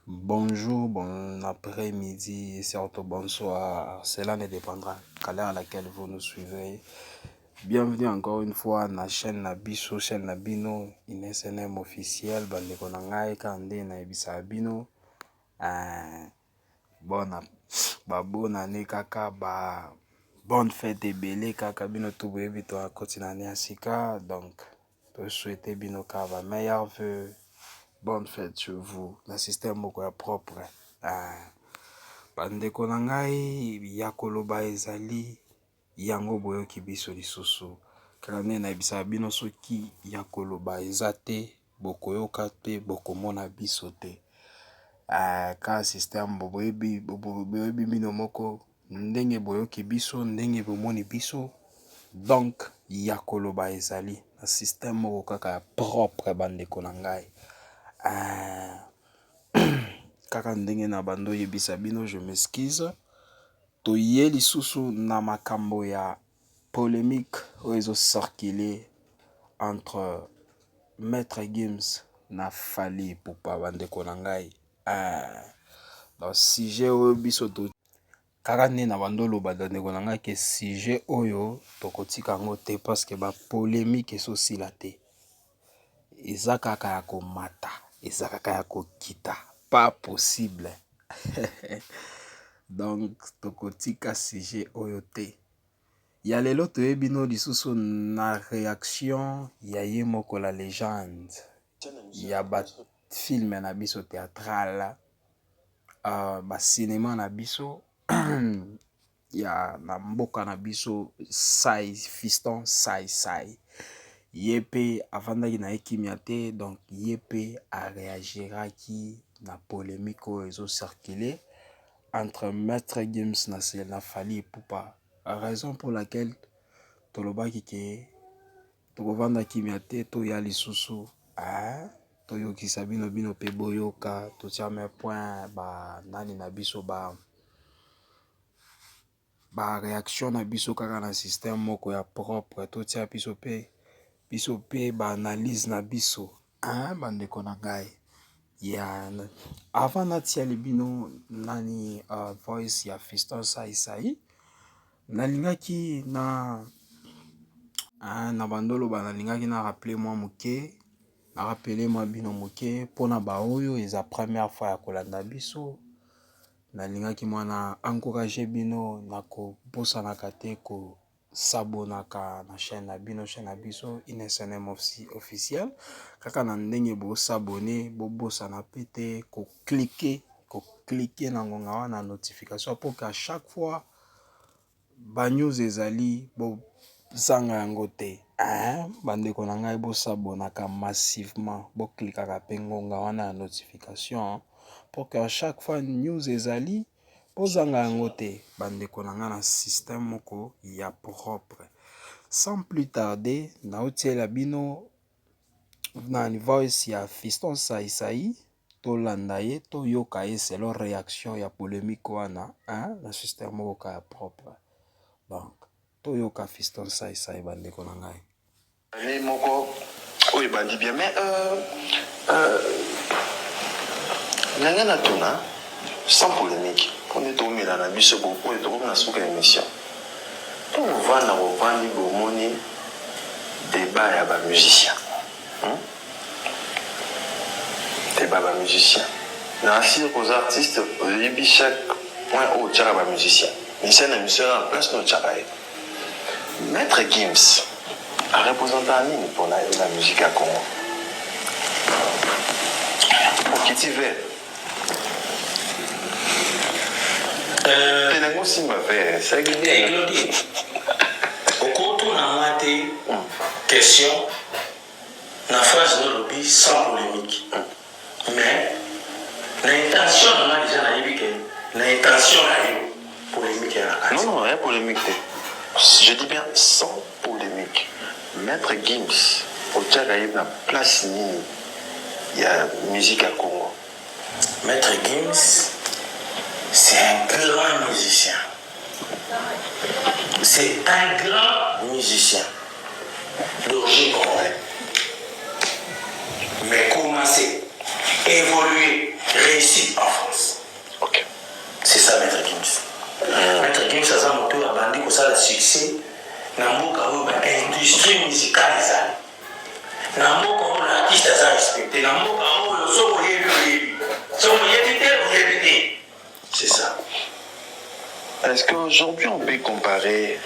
Bonjour, bon après-midi, surtout bonsoir. Cela ne dépendra qu'à l'heure à laquelle vous nous suivez. Bienvenue encore une fois à la chaîne Nabiso, chaîne Nabino, INSNM officiel, bandeko nangai kande na ebisa bino. Bona, bonne année kaka, bonne fête ebele kaka bino tout bebi to a continuer à sika. Donc, peut souhaiter bino kava meilleur vœu. Bonne fête chez vous. Le système est propre. Bandeko na ngai ya koloba ezali yango boyoki biso lisusu. Kaka nde na ebisa bino soki ya koloba eza te bokoyoka pe bokomona biso te. Ka système boyebi bino moko ndenge boyoki biso ndenge bomoni biso. Donc ya koloba ezali na système moko kaka propre bandeko na ngai. Kaka ndenge na bando yebisa bino, je m'excuse. Toye lisusu na makambo ya polémique oyo circulé entre Maître Gims na Fally Ipupa bandeko na ngai. Dans sujet oyo biso to kaka nde na bando loba bandeko na ngai ke sujet oyo tokotika ngo te parce que ba polémique esosila te. Eza kaka ya komata, eza kaka ya kokita, pas possible. Donc tokotika sujet oyo te. Ya lelo toyebi no lisusu na réaction ya ye moko la légende ya ba film na biso théâtral, ba cinéma na biso ya na mboka na biso Fiston Sai. Yepe avandaki na ekimia te, donc yepe a réagiraki na polémique oyo ezo circuler entre Maître Gims na Fally Ipupa. Raison pour laquelle tolobaki ke tokovanda kimia te to ya lisusu toyokisa bino pe boyoka totia me point ba nani na biso ba réaction na biso kaka na système moko ya propre totia biso pe ba analyse na biso bandeko na ngai. Ya avant natia libino nani voice ya Fiston Sai nalingaki na bandolo nalingaki na rappeler moi moke na rappeler moi bino moke pona ba oyo eza première fois ya kolanda biso. Nalingaki moi na encourager bino na ko bosanaka te ko sabonaka na chaîne na bino, chaîne na biso INSNM officiel. Kaka na ndenge bo s'abonner, bo bosana pete ko cliquer na ngonga wana notification pour qu'à chaque fois ba news ezali bo zanga yango te. Bandeko na ngai bo s'abonaka massivement, bo cliquaka pe ngonga wana notification pour qu'à chaque fois news ezali bo zanga yango te. Bandeko na ngai na système moko ya propre. Sans plus tarder, na otiela bino na voice ya Fiston Sai to landa ye to yoka ye selon réaction ya polémique wana na système moko ya propre. Donc to yoka Fiston Sai bandeko na ngai. Les moko oui bandi bien mais nangana tuna sans polémique on est tombé dans la biso beaucoup et tombé dans son émission. On va na rovani bomoni débat ya ba musicien. Débat ba musicien. Na assire aux artistes au chaque point au tchara ba musicien. Mais c'est une émission en place no tchara. Maître Gims a représenté à Nîmes pour la musique à Congo. Pour qui tu veux? T'es aussi mauvais, c'est bien. Au cours na mate question na phrase de lobby sans polémique. Mais l'intention na déjà na yebike, l'intention na polémique na non, rien polémique. Je dis bien sans polémique. Maître Gims, au Tchagaïb, na place ni il y a musique à Congo. Maître Gims, c'est un grand musicien. C'est un grand musicien d'origine congolaise. Mais commencer, évoluer, réussir Et dans mon parole, c'est ça. Est-ce qu'aujourd'hui on peut comparer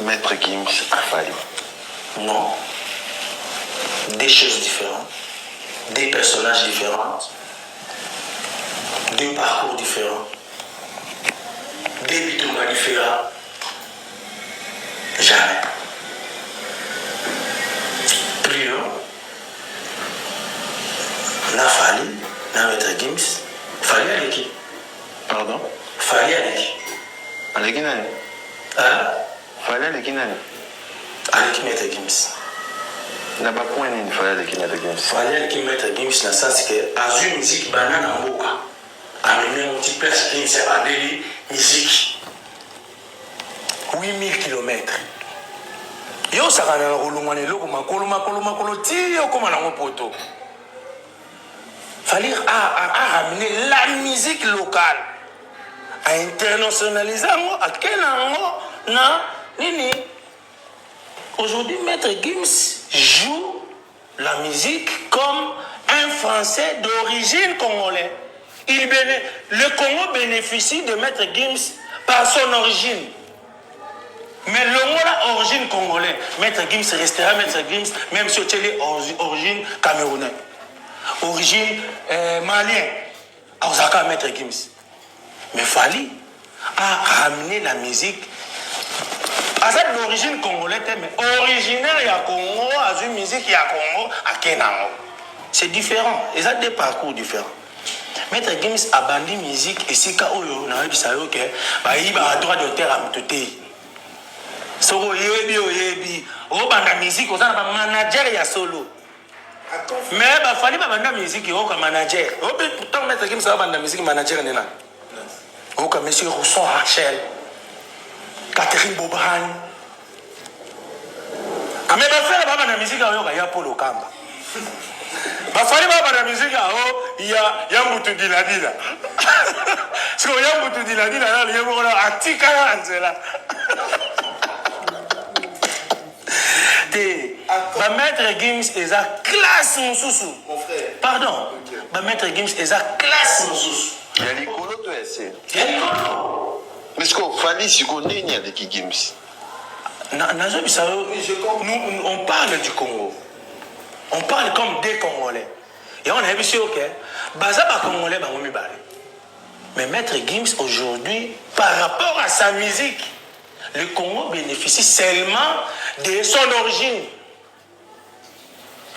Maître Gims à Fally? Non. Des choses différentes, des personnages différents, des parcours différents, des bidongas différents. Jamais. Plus haut, on a Fally, on a Maître Gims. Fally avec qui? Pardon? Fally avec qui? Avec qui nani? Hein? Fally avec qui nani? Avec Maître Gims. Na ba point ni Fally avec qui Maître Gims? Fally avec Maître Gims, dans le sens que à une musique banane en boca, amener un petit place qui s'est bandé musique. 8000 km. Yo sakana rolongane loko makolo ti yo koma na mopoto. Fally a ramené la musique locale, à internationaliser à quel na nini. Aujourd'hui, Maître Gims joue la musique comme un Français d'origine congolais. Le Congo bénéficie de Maître Gims par son origine. Mais l'Ongola origine congolaise. Maître Gims restera Maître Gims, même si tu es origine camerounaise. Origine malienne. Osaka Maître Gims. Mais Fally a ramené la musique à cette d'origine congolaise, mais originaire ya Congo, à une musique ya Congo, à Kenango. C'est différent. Ils ont des parcours différents. Maître Gims a bandé musique et si Oyo n'a pas dit que il a droit d'auteur à m'écouter. Soko yebi o banda musique on a un manager ya solo. Mais Fally ba banda musique o ka manager. O pourtant Maître Gims a banda musique manager nena. O ka monsieur Rousseau Rachel. Catherine Bobran. Mais faire la musique il y a Paul Okamba. Fally la musique il y a Yambutu Diladila. Parce que Yambutu Diladila il y a Atika Anzela. Maître Gims est à classe mon sous. Mon frère. Pardon. Maître Gims est à classe mon sous. Il y a les colos toi essayer. Il y a les colos. Mais ce qu'on Fally si on est ni avec Gims. Nous, on parle du Congo. On parle comme des Congolais. Et on a vu sûr que Baza Congolais, mais Maître Gims aujourd'hui, par rapport à sa musique, le Congo bénéficie seulement de son origine.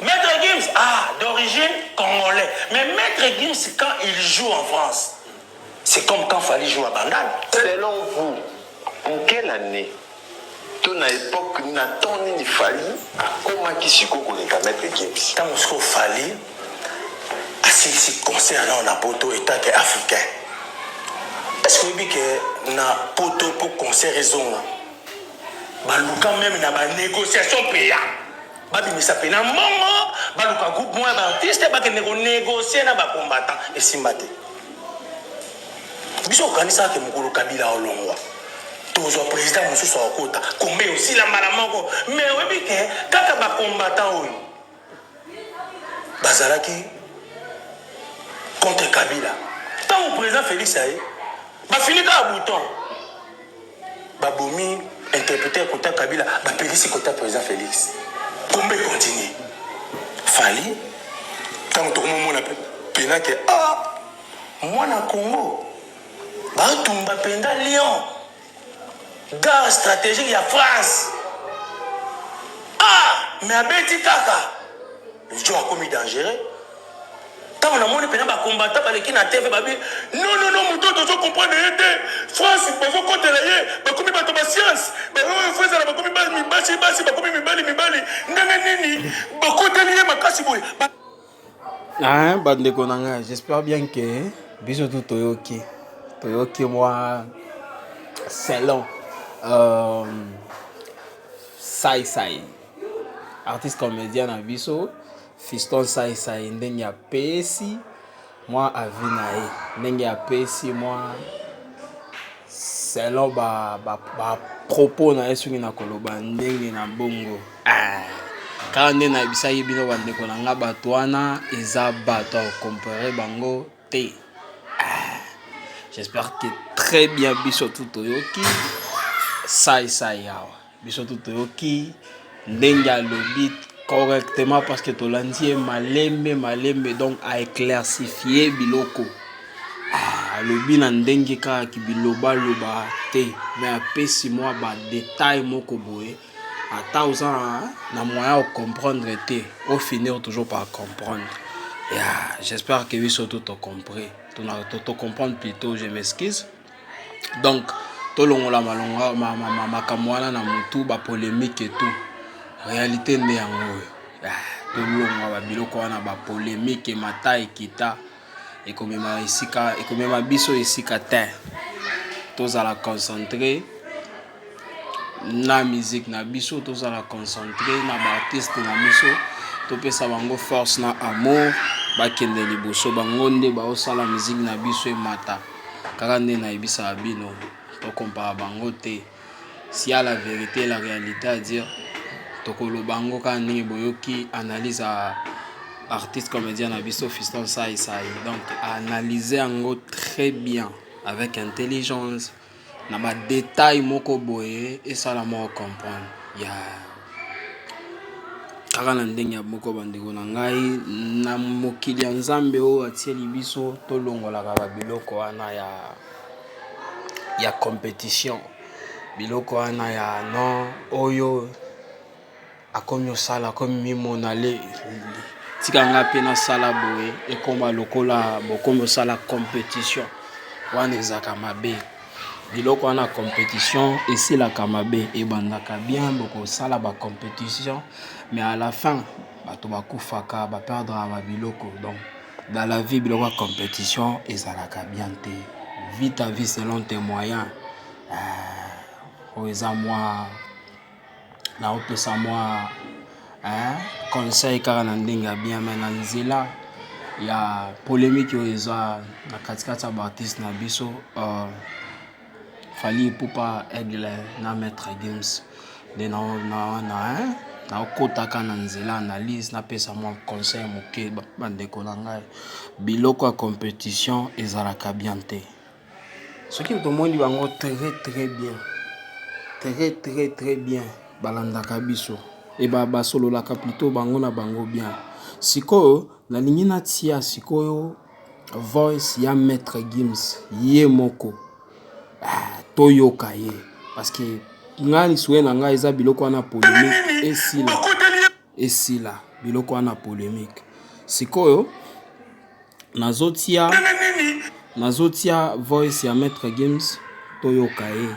Maître Gims, d'origine congolais. Mais Maître Gims, quand il joue en France, c'est comme quand Fally joue à Bandal. Selon vous, en quelle année? À l'époque, nous n'attendons ni Fally à comment qui se connaît à Maître Gims. Tant que Fally, si concernant la poto état africain. Est-ce que vous dites que na poto pour concert raison baluka même na ba négociation payant. Babi mi sapé na mongo, baluka groupe moi ba artiste ba ke négocier na ba combattant et simbate. Biso kanisa ke mukulu Kabila olongwa. Tozo président mosusu akota, kombe aussi la malamoko, mais webi ke kaka ba combattant oyo. Bazalaki contre Kabila. Tant le président Félix Aye, fini à bouton. Babomi interprété côté Kabila, Félix côté président Félix. Combien continue? Fally, tant que tout le monde a pena que moi na Congo, Batumba Penda Lyon, gare stratégique il y a France. Mais à Betty Kaka, le jeu a commis dangereux. Quand on a monté pendant les combattants qui na TV babi non muto to comprendre France bazo contre la bakomi bato ba science ba France la bakomi ba mi basi bakomi mi bali ndanga nini bakote lié makasi boy bande konanga j'espère bien que biso tout toyoki moi selon Sai artiste comédien na biso Fiston Sai ndenge ya pesi moi avinae ndenge ya pesi moi selon ba propos na esungi na koloba ndenge na bongo Car nde na bisaki bino bandeko na nga bato wana eza bato à comparer bango te. J'espère que très bien biso tout oyoki sai yawa. Biso tout oyoki ndenge alobi correctement parce que tolandi malembe donc à éclaircifier biloko. Alobi na ndenge kaka ki biloba loba te mais apesi moi ba détail moko boye. Ata oza na moyen de comprendre te, au finir toujours par comprendre. J'espère que vous surtout tout compris. Tout comprendre plutôt, je m'excuse. Donc, tout le monde a ma kamwana na mutu ba polémique et tout. Réalité n'est en haut. Tout le monde a biloko na ba polémique et mata ekita et comme ma isika et comme ma biso isika terre. Tous à la concentrer. Na musique na biso tous à la concentrer na ba artiste na biso to pesa bango force na amour ba kende liboso bango nde ba osala musique na biso e mata kaka nde na ebisa bino to compare bango te si à la vérité la réalité à dire to kolo bango ka ndenge boyoki analyse à artiste comédien na biso Fiston Sai donc analyser yango très bien avec intelligence. Na ba détail moko boye et ça la mo comprendre ya kaka na ndenge ya moko bandeko na ngai na mokili ya Nzambe o atieli biso to longola ka biloko wana ya compétition biloko wana ya non oyo akomi osala komi mimona le tika nga pe na sala boye ekomba lokola bokomi osala compétition wana ezaka mabe. Biloko wana compétition et c'est la kamabe et bandaka bien beaucoup ça la ba compétition mais à la fin bato bakufaka ba perdre ba biloko donc dans la vie biloko compétition et ça la bien te vis ta vie selon tes moyens oza moi na opesa moi conseil car na ndinga bien mais na nzela ya polémique oza na katikati ya ba artiste na biso Fali Ipupa Aigle na Maître Gims de na okotaka na nzela analyse na pesa moi conseil moke bandeko na ngai biloko ya compétition ezalaka bien te soki tomoni bango très bien balandaka biso e basololaka plutôt bango na bango bien sikoyo nalingi natia sikoyo voice ya Maître Gims ye moko toyoka ye parce que ngani soué na nga eza biloko wana polémique esila biloko wana polémique sikoyo nazotia voice ya Maître Gims toyoka ye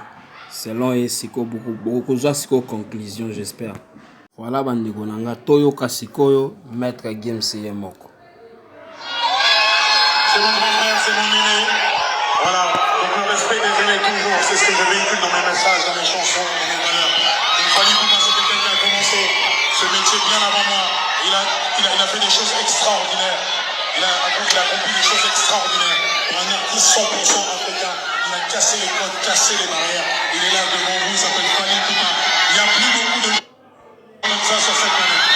selon ye siko beaucoup kozwa siko conclusion j'espère voilà bandeko na nga toyoka sikoyo Maître Gims ye moko. C'est mon grand frère, c'est mon aîné. Voilà, donc le respect des aînés toujours, c'est ce que je véhicule dans mes messages, dans mes chansons, dans mes valeurs. Il fallait que c'est quelqu'un qui a commencé ce métier bien avant moi. Il a fait des choses extraordinaires. Il a accompli des choses extraordinaires. Pour un artiste 100% africain, il a cassé les codes, cassé les barrières. Il est là devant vous, il s'appelle Fali Ipupa. Il n'y a plus beaucoup de gens comme ça sur cette planète.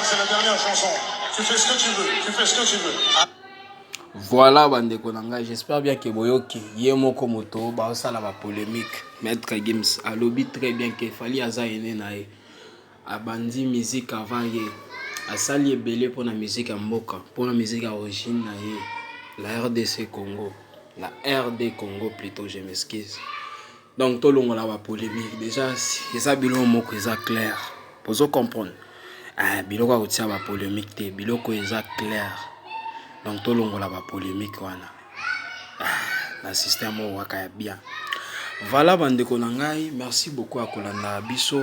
C'est la dernière chanson. Tu fais ce que tu veux. Voilà bandeko na ngai j'espère bien que boyoki ye moko moto ba osala ba polémique Maître Gims alobi très bien que Fali aza ene na ye abandi musique avant ye asali ebele pour la musique ya mboka pour la musique à origine na ye la RDC Congo la RD Congo plutôt je m'excuse donc tout longola ba polémique déjà eza biloko moko eza clair pozo comprendre biloko otia ba polémique te biloko eza clair donc tout longola ba polémique wana na système o waka bien voilà bandeko na ngai merci beaucoup à kolanda biso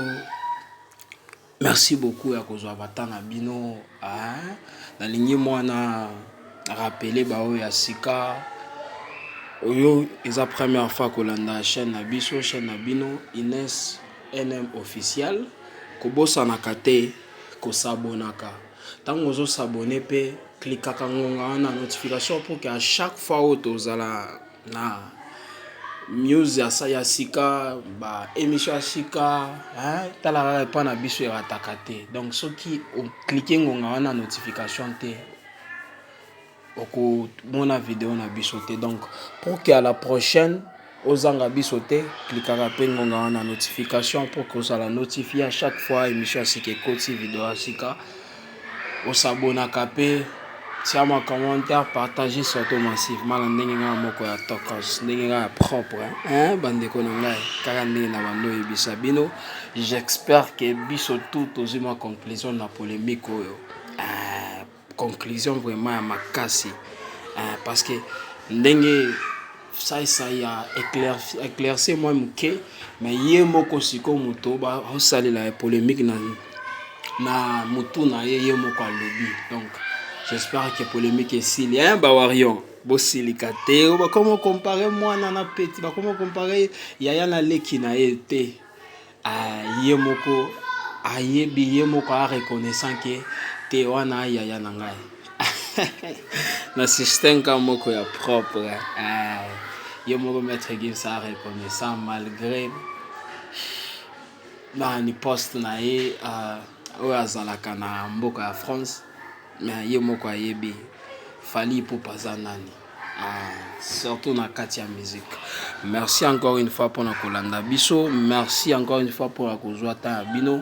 merci beaucoup à kozwa batana bino na lingi mwana rappeler ba o ya sika oyo eza première fois kolanda chaîne na biso chaîne na bino Ines NM officiel kobosa na kate ko s'abonaka tango zo s'abonner pe cliquer ngonga na notification pour que à chaque fois où tozala na news ya sika ba émission ya sika talaka pa na biso erataka te donc soki oclique ngonga wana notification te okomona vidéo na biso te donc pour que à la prochaine ozanga biso te cliquera pe ngonga wana notification pour que osala notifier à chaque fois émission ya sika ekoti vidéo ya sika osabonaka pe tia ma commentaire partager surtout massivement na ndenge nga moko ya tokos ndenge nga propre bandeko na ngai kaka ndenge na bando yebisa bino j'espère que biso tout ozima conclusion na polémique oyo conclusion vraiment ya makasi parce que ndenge ça ya éclaircir moi muke mais ye moko siko moto ba osalela ya polémique na mutu na ye moko alobi donc j'espère que polémique est s'il y a un bawarion bo silikate ba comment comparer moi na petit ba comment comparer yaya na leki na été ye moko ayebi ye moko a reconnaissant que te wana yaya na ngai na système ka moko ya propre ye moko maître Gims a reconnaissant malgré na ni poste na ye oyo azalaka na mboka ya France mais ye moko ayebi fali pour paza nani surtout na kati ya musique. Merci encore une fois pour na kolanda biso, merci encore une fois pour la kozwa ta bino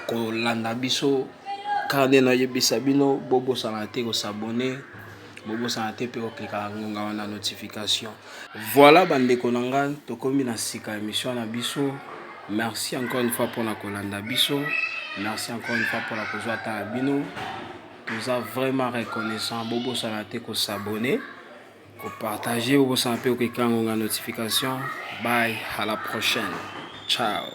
kolanda biso kande na yebisa bino bobo sanate ko s'abonner bobo sanate pe ko cliquer ngonga wana notification. Voilà bandeko nanga tokomi na sika émission na biso. Merci encore une fois pour la kolanda biso, merci encore une fois pour la kozwa ta bino. Nous sommes vraiment reconnaissants. Bobo sanate ko s'abonner, ko partager, bobo sanate ko cliquer ngonga notification. Bye, à la prochaine. Ciao.